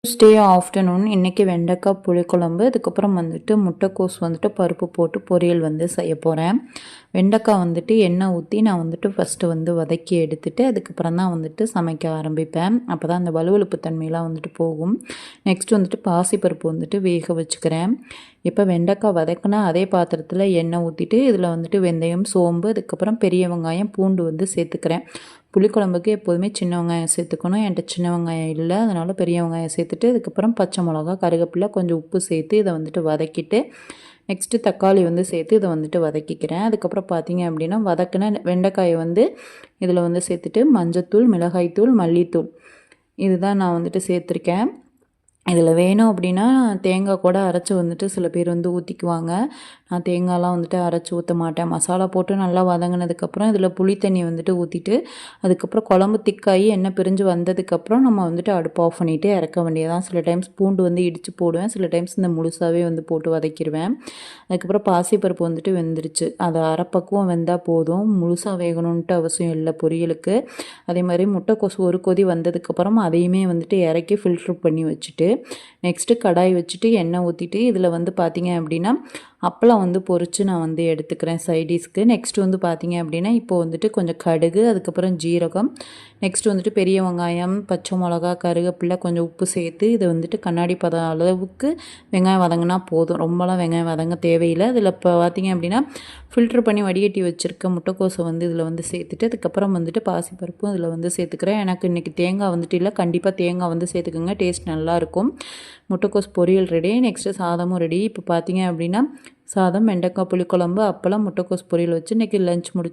Tuesday afternoon இன்றைக்கி வெண்டைக்காய் புளிக்குழம்பு, அதுக்கப்புறம் வந்துட்டு முட்டைக்கோஸ் வந்துட்டு பருப்பு போட்டு பொரியல் வந்து செய்ய போகிறேன். வெண்டைக்காய் வந்துட்டு எண்ணெய் ஊற்றி நான் வந்துட்டு ஃபஸ்ட்டு வந்து வதக்கி எடுத்துட்டு அதுக்கப்புறம் தான் வந்துட்டு சமைக்க ஆரம்பிப்பேன். அப்போ தான் அந்த வலுவலுப்பு தன்மையெலாம் வந்துட்டு போகும். நெக்ஸ்ட் வந்துட்டு பாசிப்பருப்பு வந்துட்டு வேக வச்சுக்கிறேன். இப்போ வெண்டைக்காய் வதக்கினா அதே பாத்திரத்தில் எண்ணெய் ஊற்றிட்டு இதில் வந்துட்டு வெந்தயம், சோம்பு, அதுக்கப்புறம் பெரிய வெங்காயம், பூண்டு வந்து சேர்த்துக்கிறேன். புளிக்குழம்புக்கு எப்போதுமே சின்ன வெங்காயம் சேர்த்துக்கணும். என்கிட்ட சின்ன வெங்காயம் இல்லை, அதனால் பெரிய வெங்காயம் சேர்த்துட்டு அதுக்கப்புறம் பச்சை மிளகா, கருவேப்பிலை, கொஞ்சம் உப்பு சேர்த்து இதை வந்துட்டு வதக்கிட்டு நெக்ஸ்ட்டு தக்காளி வந்து சேர்த்து இதை வந்துட்டு வதக்கிக்கிறேன். அதுக்கப்புறம் பார்த்தீங்க அப்படின்னா வதக்கின வெண்டைக்காயை வந்து இதில் வந்து சேர்த்துட்டு மஞ்சத்தூள், மிளகாய்த்தூள், மல்லித்தூள் இதுதான் நான் வந்துட்டு சேர்த்துருக்கேன். இதில் வேணும் அப்படின்னா தேங்காய் கூட அரைச்சி வந்துட்டு சில பேர் வந்து ஊற்றிக்குவாங்க. நான் தேங்காய்லாம் வந்துட்டு அரைச்சி ஊற்ற மாட்டேன். மசாலா போட்டு நல்லா வதங்கினதுக்கப்புறம் இதில் புளி தண்ணி வந்துட்டு ஊற்றிட்டு அதுக்கப்புறம் குழம்பு திக்காகி எண்ணெய் பிரிஞ்சு வந்ததுக்கப்புறம் நம்ம வந்துட்டு அடுப்பு ஆஃப் பண்ணிவிட்டு இறக்க வேண்டியதான். சில டைம்ஸ் பூண்டு வந்து இடித்து போடுவேன், சில டைம்ஸ் இந்த முழுசாகவே வந்து போட்டு வதக்கிடுவேன். அதுக்கப்புறம் பாசிப்பருப்பு வந்துட்டு வெந்துருச்சு. அது அரைப்பக்குவம் வெந்தால் போதும், முழுசாக வேகணுன்ட்டு அவசியம் இல்லை பொரியலுக்கு. அதே மாதிரி முட்டைக்கோசு ஒரு கொதி வந்ததுக்கப்புறம் அதையுமே வந்துட்டு இறக்கி ஃபில்ட்ரு பண்ணி வச்சுட்டு நெக்ஸ்ட்டு கடாய் வச்சுட்டு எண்ணெய் ஊற்றிட்டு இதில் வந்து பார்த்திங்க அப்படின்னா அப்பளம் வந்து பொரித்து நான் வந்து எடுத்துக்கிறேன் சைடிஷ்க்கு. நெக்ஸ்ட் வந்து பார்த்திங்க அப்படின்னா இப்போ வந்துட்டு கொஞ்சம் கடுகு, அதுக்கப்புறம் ஜீரகம், நெக்ஸ்ட் வந்துட்டு பெரிய வெங்காயம், பச்சை மிளகா, கருவேப்பிலை, கொஞ்சம் உப்பு சேர்த்து இதை வந்துட்டு கண்ணாடி பதம் அளவுக்கு வெங்காயம் வதங்கினா போதும். ரொம்பலாம் வெங்காயம் வதங்க தேவையில்லை. இதில் இப்போ பார்த்திங்க அப்படின்னா ஃபில்ட்ரு பண்ணி வடிகட்டி வச்சுருக்க முட்டைக்கோஸை வந்து இதில் வந்து சேர்த்துட்டு அதுக்கப்புறம் வந்துட்டு பாசிப்பருப்பும் இதில் வந்து சேர்த்துக்கிறேன். எனக்கு இன்றைக்கி தேங்காய் வந்துட்டு இல்லை, கண்டிப்பாக தேங்காய் வந்து சேர்த்துக்கோங்க, டேஸ்ட் நல்லாயிருக்கும். முட்டைக்கோஸ் பொரியல் ரெடி. நெக்ஸ்ட்டு சாதமும் ரெடி. இப்போ பார்த்திங்க அப்படின்னா சாதம், வெண்டைக்காய் புளிக்குழம்பு, அப்பளம், முட்டைக்கோஸ் பொரியல் வச்சு இன்றைக்கி லஞ்ச் முடிச்சு